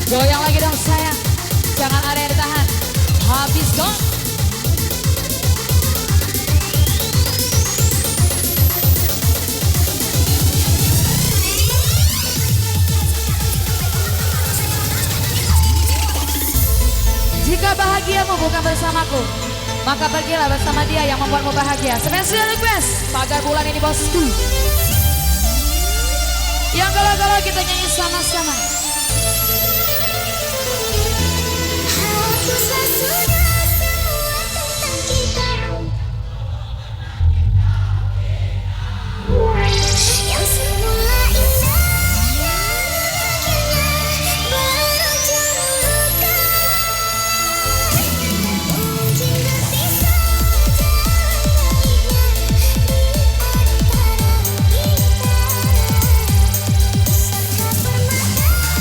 Goyang lagi dong sayang, jangan ada yang ditahan. Habis dong. bahagiamu bukan bersamaku, maka pergilah bersama dia yang membuatmu bahagia. Special request pagar bulan ini bosku. Yang galau-galau kita nyanyi sama-sama. Hapuslah sudah semua tentang kita yang semula indah, akhirnya berujung luka. Mungkin nanti saja baiknya di antara kita. Bisakah permata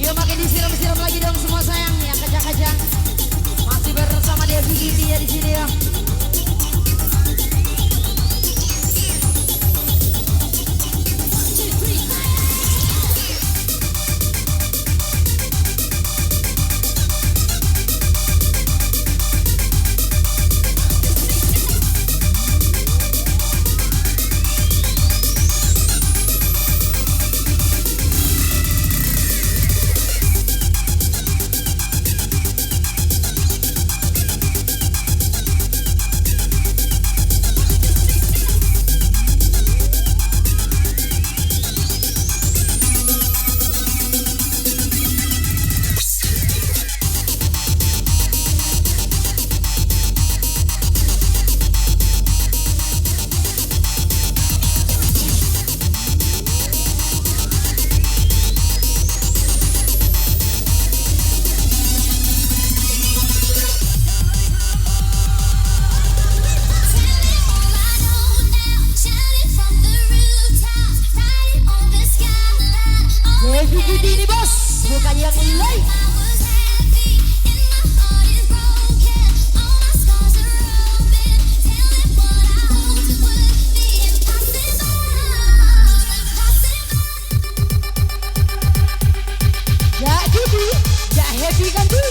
Yuk makin disiram-siram lagi dong semua sayang yang kejang-kejang. Masih bersama Devi Giti ya di sini ya. Ini bos, bukan yang lain. Gak gini, gak happy kan tuh?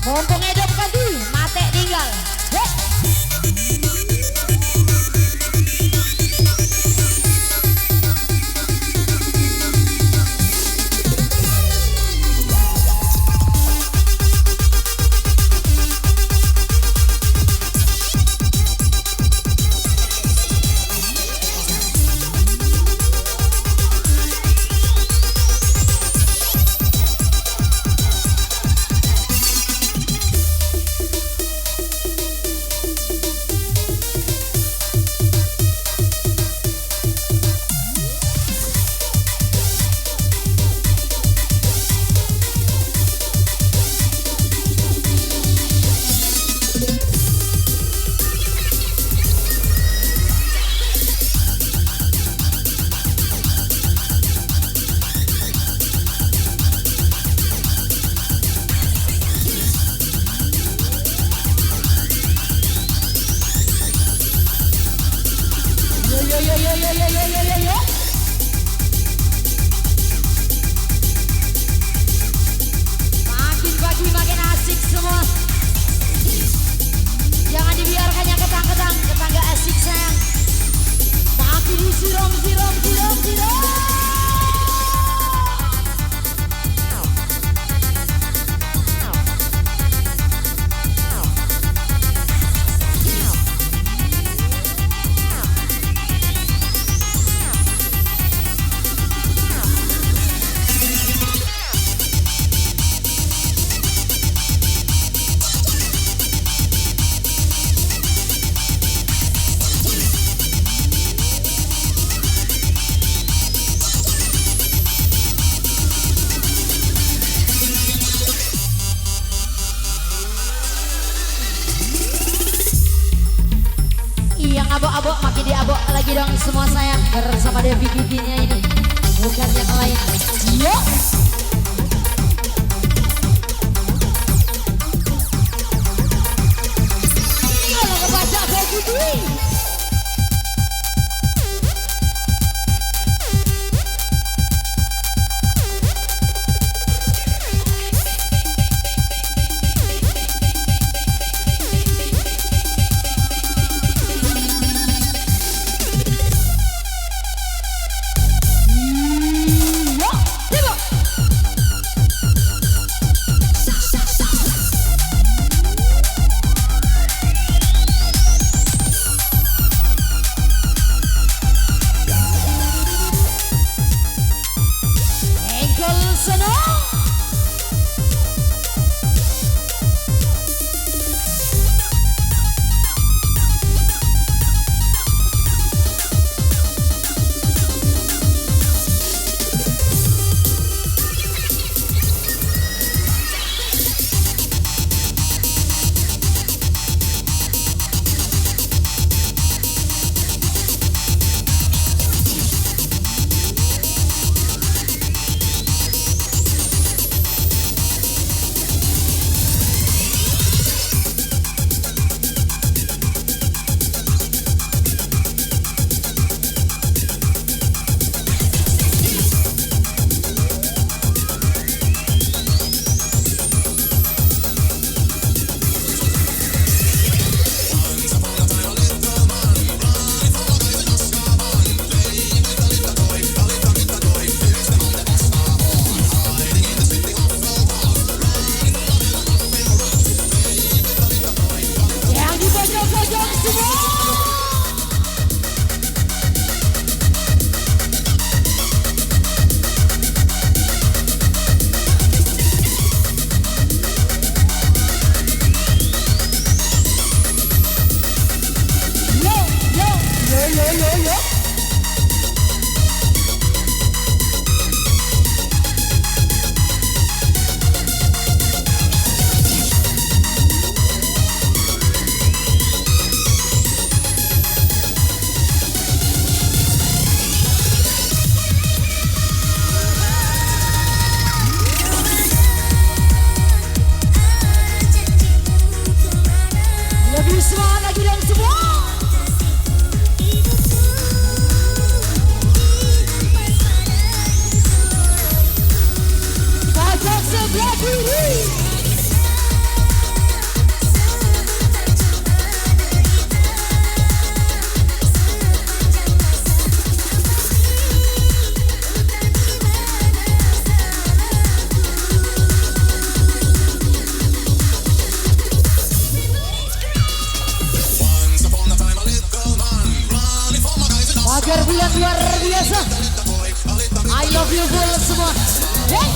Mumpung hidup kadi, mate tinggal. Yo. Makin pagi makin asik semua. Jangan dibiarkan yang ketang-ketang, tetangga asik sayang. Makin disiram. Yang abok-abok makin diabok lagi dong semua sayang bersama Devi Giti-nya ini, bukan yang lain. Yo. Kalau kebaca gue putih. yo. Lebih semangat lagi dong semua. Pojok sebelah kiri. Pagar bulan luar biasa. I love you full semua. Hey.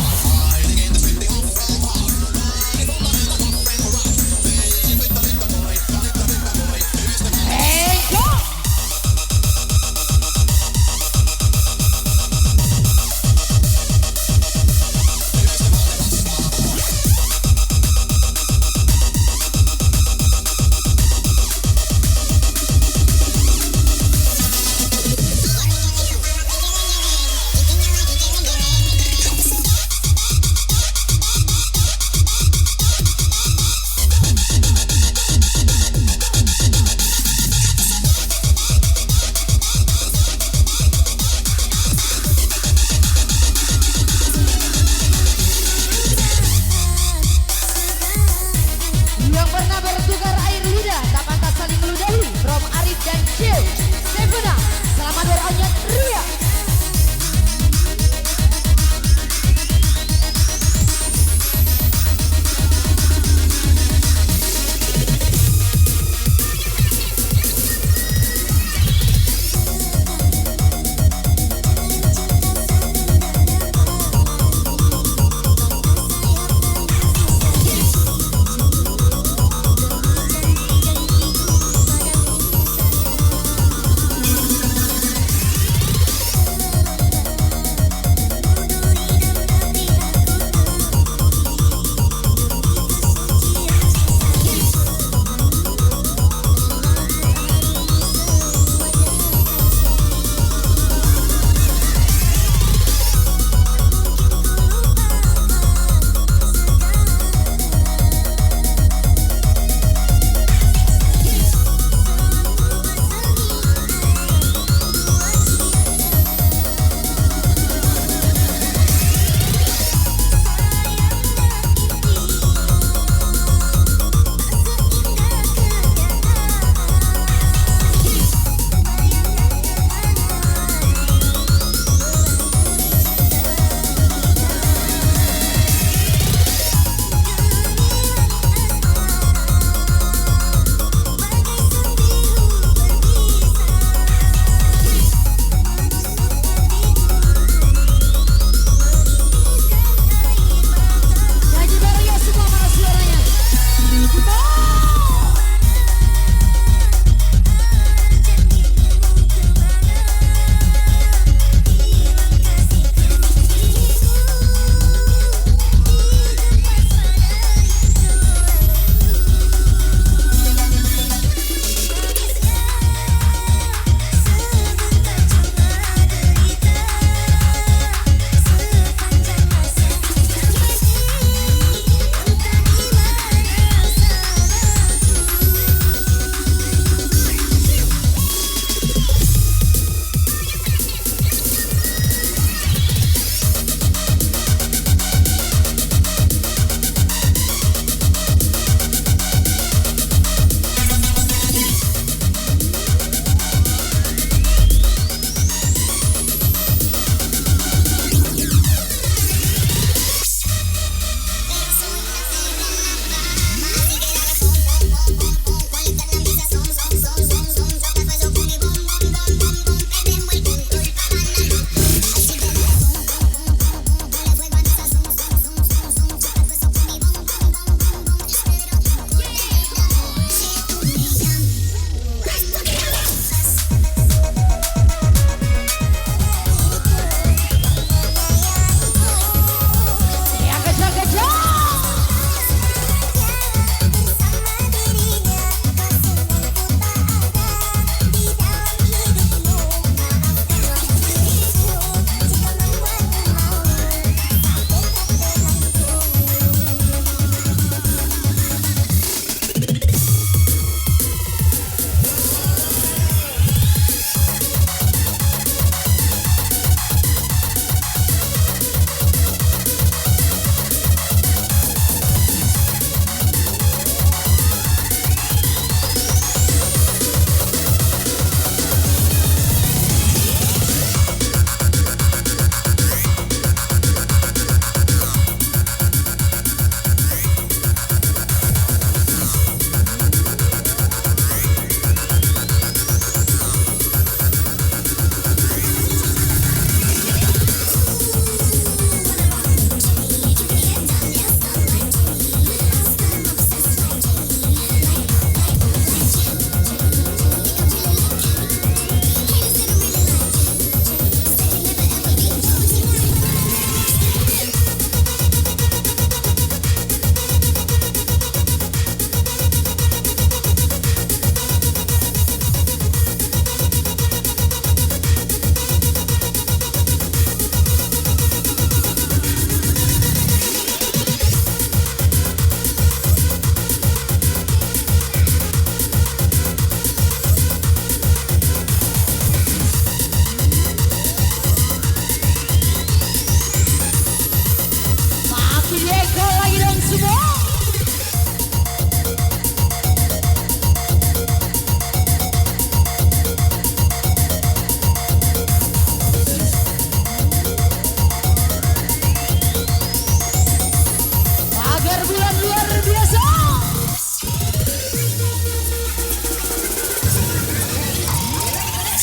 Hey, go.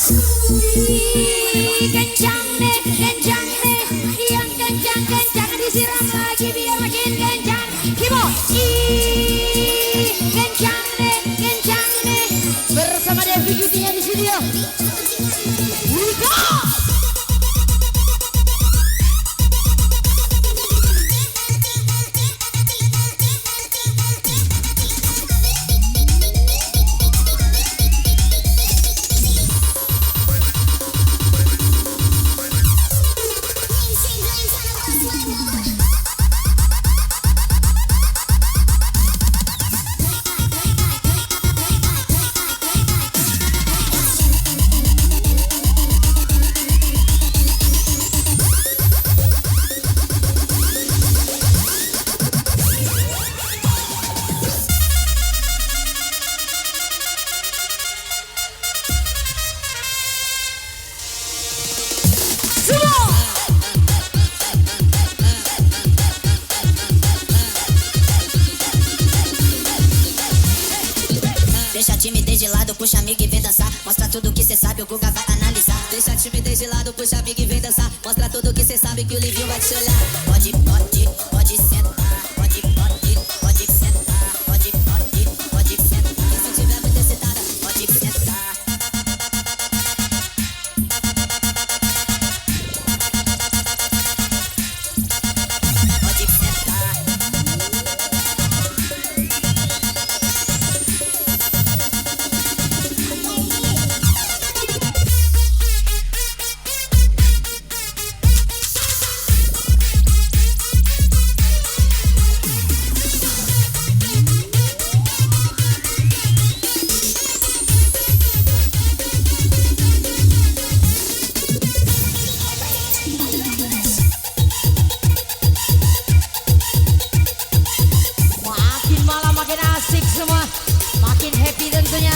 Kencang nih, yang kencang disiram lagi biar makin kencang. Kimo, kencang nih, bersama Devi Gitinya di studio. We go! Deixa a timidez de lado, puxa amigo e vem dançar. Mostra tudo que cê sabe, o Guga vai analisar. Deixa a timidez de lado, puxa amigo e vem dançar. Mostra tudo que cê sabe, que o Livinho vai te olhar. Pode sentar. Pode sentar. Pode sentar. E se tiver muito excitada, pode sentar. Pode sentar. Makin malam makin asik semua, makin happy tentunya.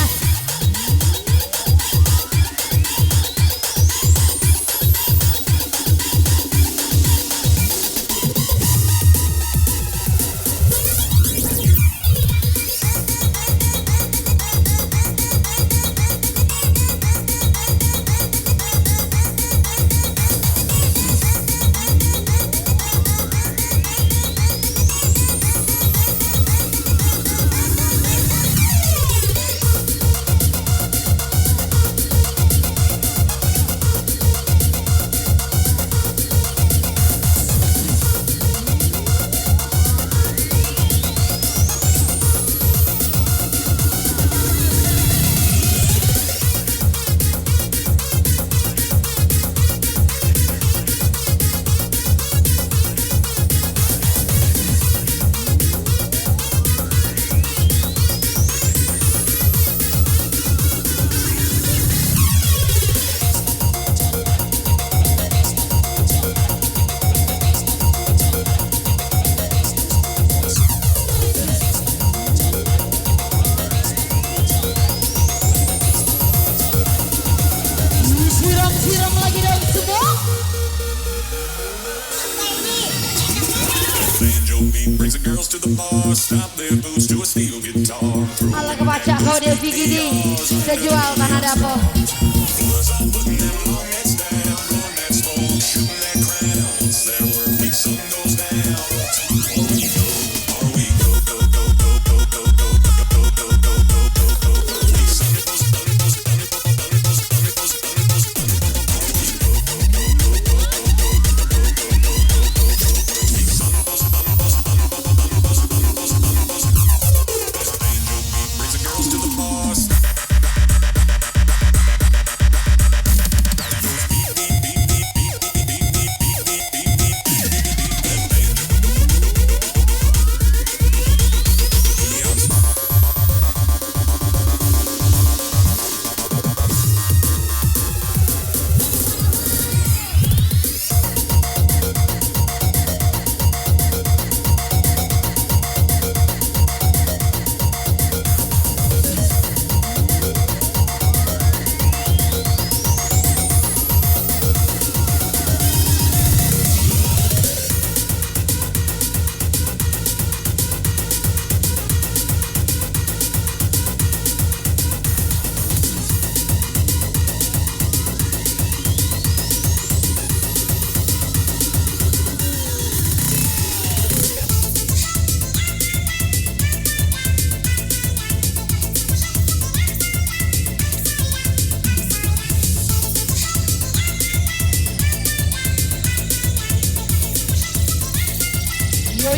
Siram lagi dong semua. Banjo beat brings the girls to the bar. Stop their boots to a steel guitar. Ala kebaca kau Devi Giti, sejual tanah dapo. Was I'm putting them long necks down, blowing that smoke, shooting that crown. Once that work week sun goes down, or we go, go, go, go, go, go, go, go, go, go, go, go, go, go, go, go. Week sun goes, brings the girls to the bar.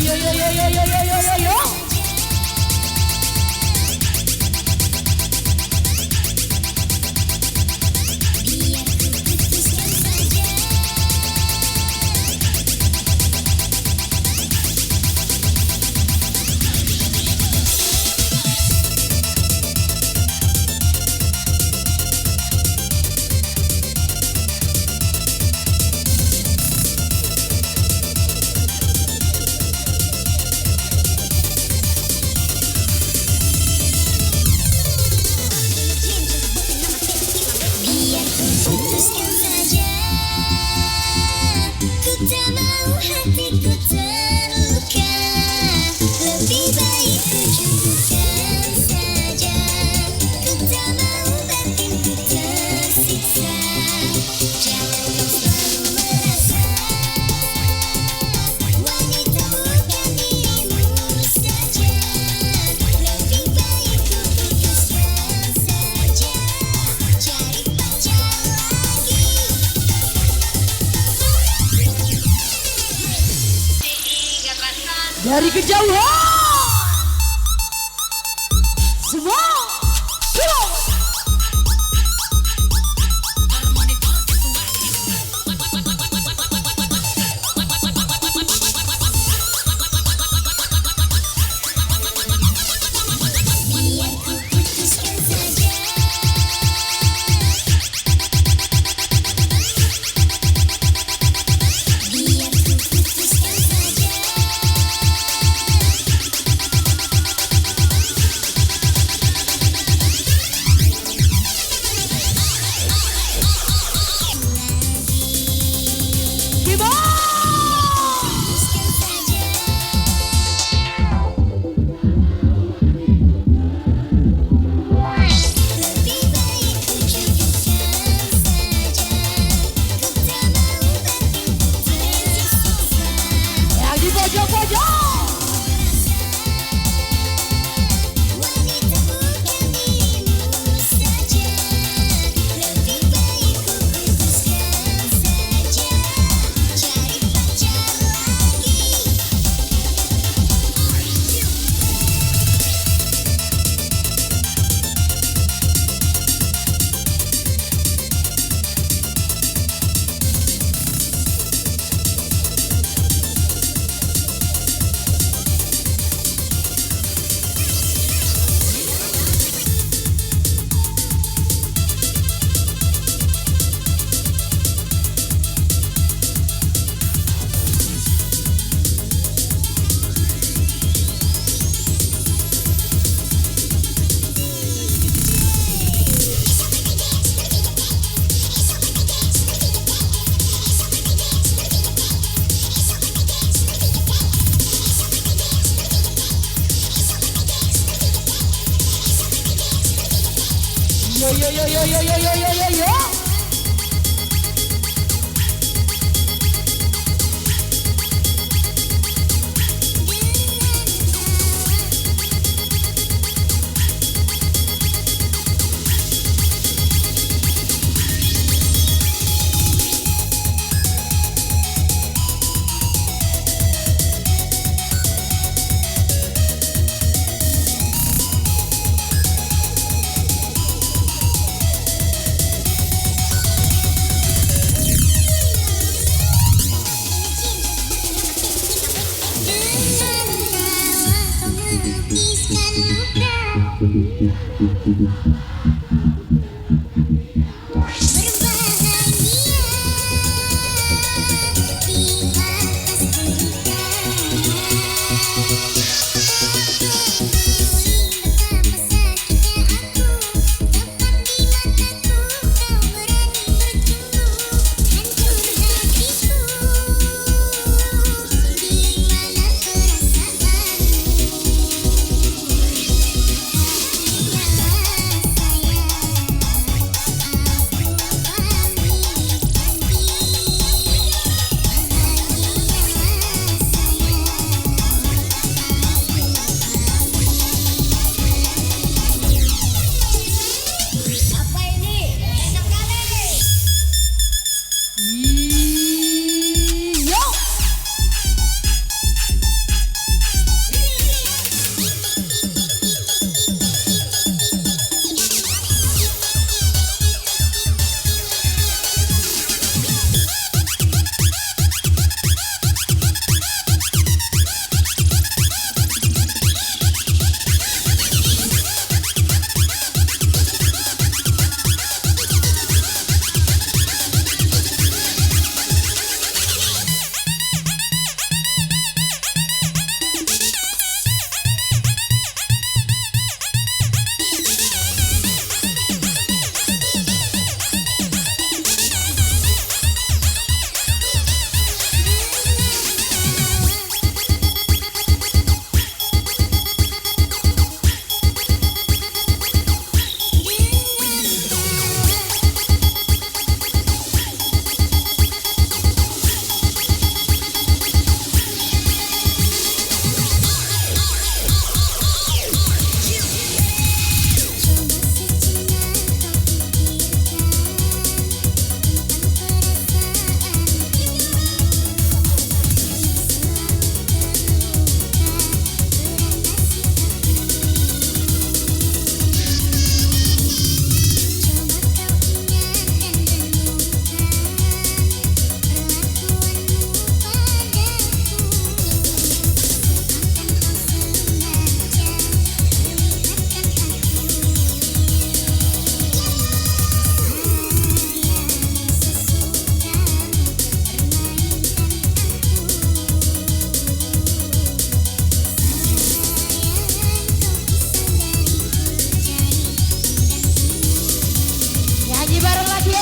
yo yo yo yo yo yo yo yo. Putuskan saja, ku tak mau hatiku terluka. Lebih baik ku cukupkan saja, ku tak mau batinku tersiksa. Jangan kau selalu merasa wanita bukan dirimu saja. Lebih baik ku putuskan saja, cari pacar lagi. Dari kejauhan semua slow. Biar ku putuskan saja, biar ku putuskan saja. Lebih baik ku cukupkan saja, ku tak mau batinku tersiksa. Yang di pojok-pojok. Wanita bukan dirimu saja. Lebih baik ku putuskan saja, cari pacar lagi. Yo yo yo yo yo yo yo yo yo yo.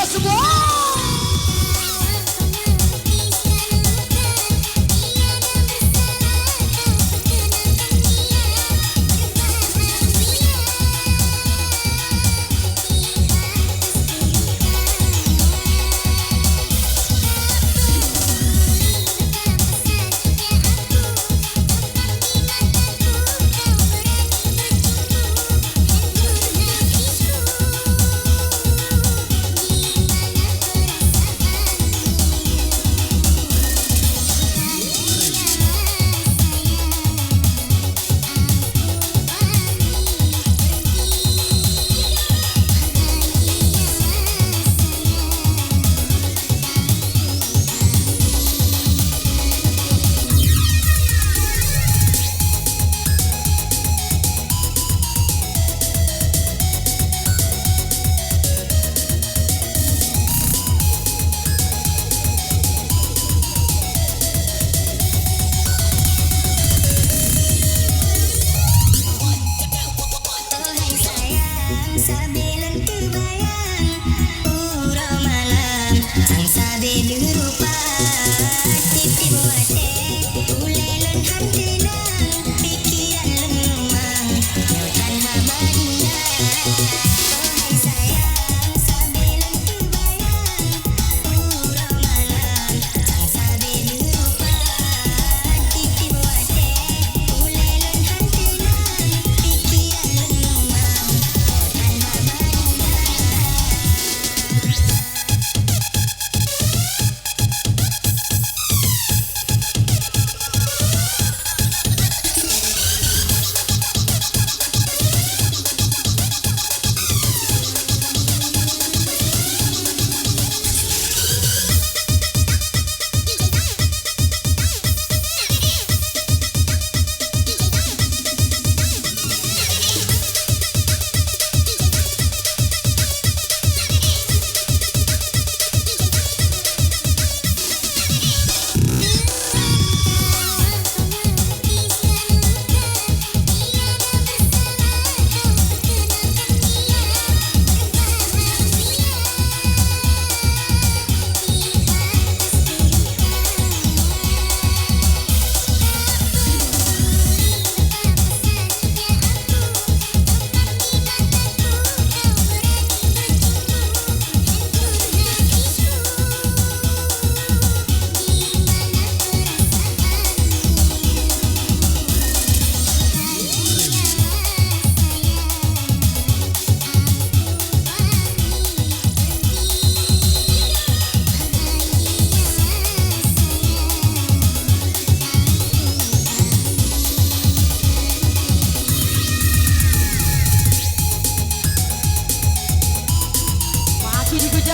semua.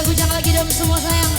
Gujang lagi dong semua sayang.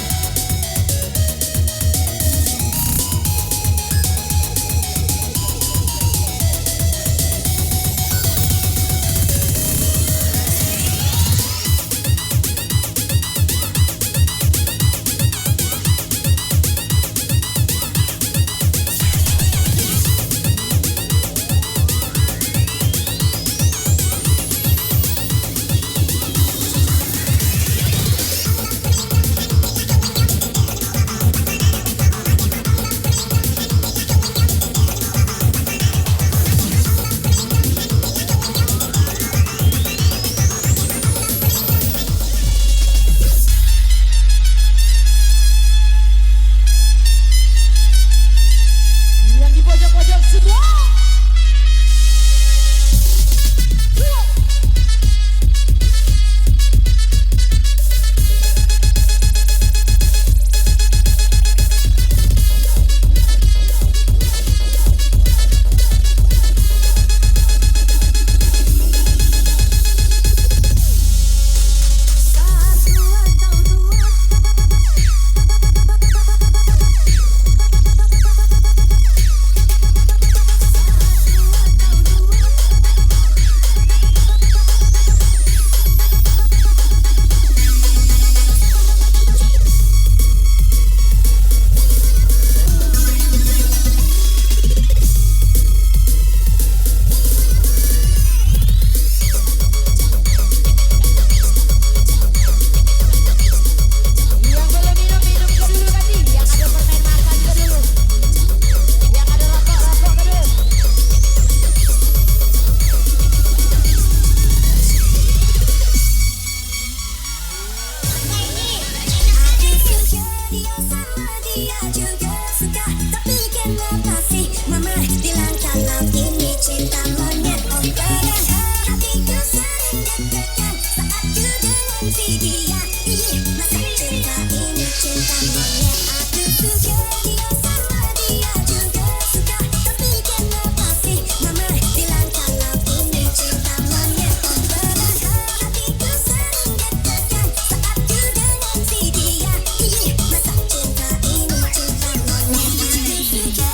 dia juga suka. Tapi kenapa sih mama bilang kalau ini cinta monyet? Oh padahal hatiku sering deg-degan saat ku dengan si dia. Ih, masa cinta ini cinta monyet? Aku suka dia sama dia juga suka. Tapi kenapa sih mama bilang kalau ini cinta monyet? Oh padahal hatiku sering deg-degan saat ku dengan si dia. Ih, masa cinta ini cinta monyet? Aku suka.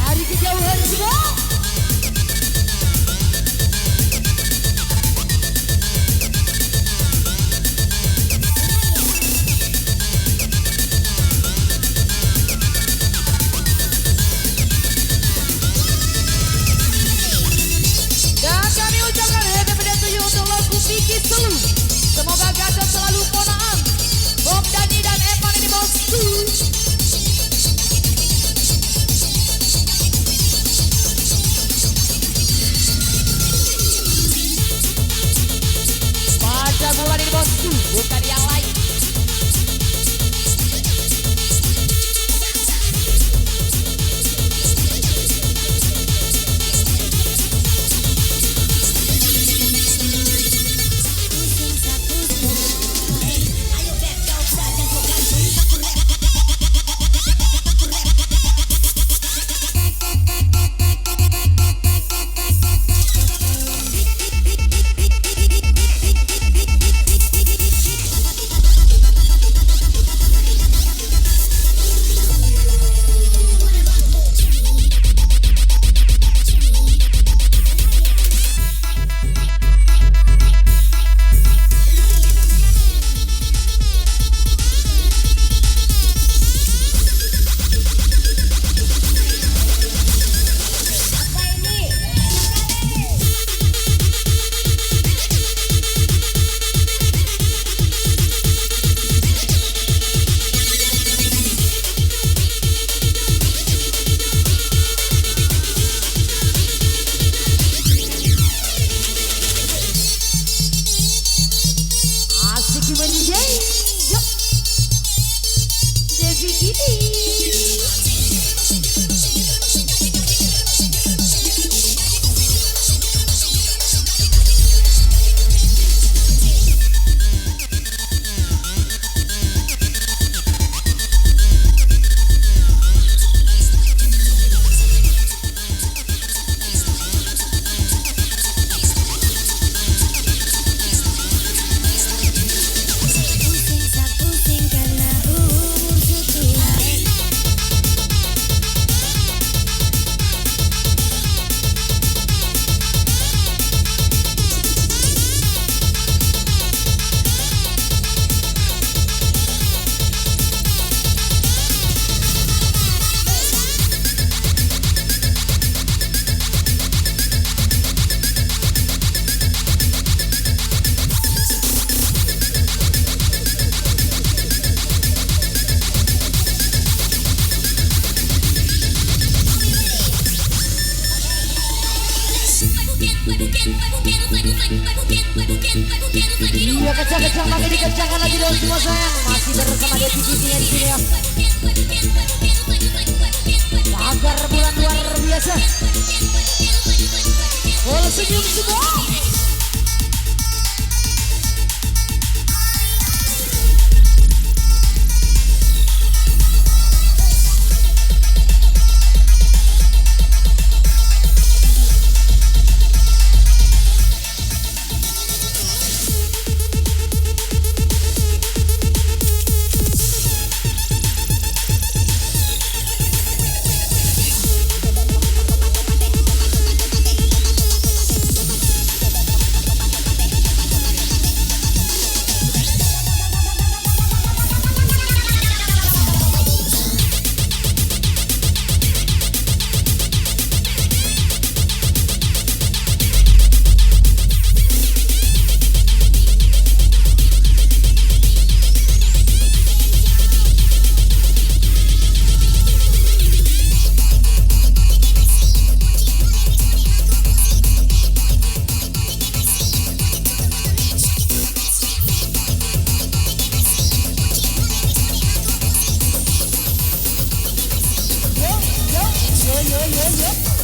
Dari kejauhan semua. Dan kami ucapkan happy birthday to you untuk lagu Vicky Selu. Semoga gajah selalu ponaan. Bom Dani dan Evan ini bosku. Pada bulan ini bosku, bukan yang lain. Asik gimana DJ? Yuk. Devi Gini. Pusing karena umur setua. Iya kencang-kencang makin dikencangkan lagi dong semua sayang. Masih bersama dia TV-nya di sini ya. Pagar bulan luar biasa. Full senyum semua. Yo.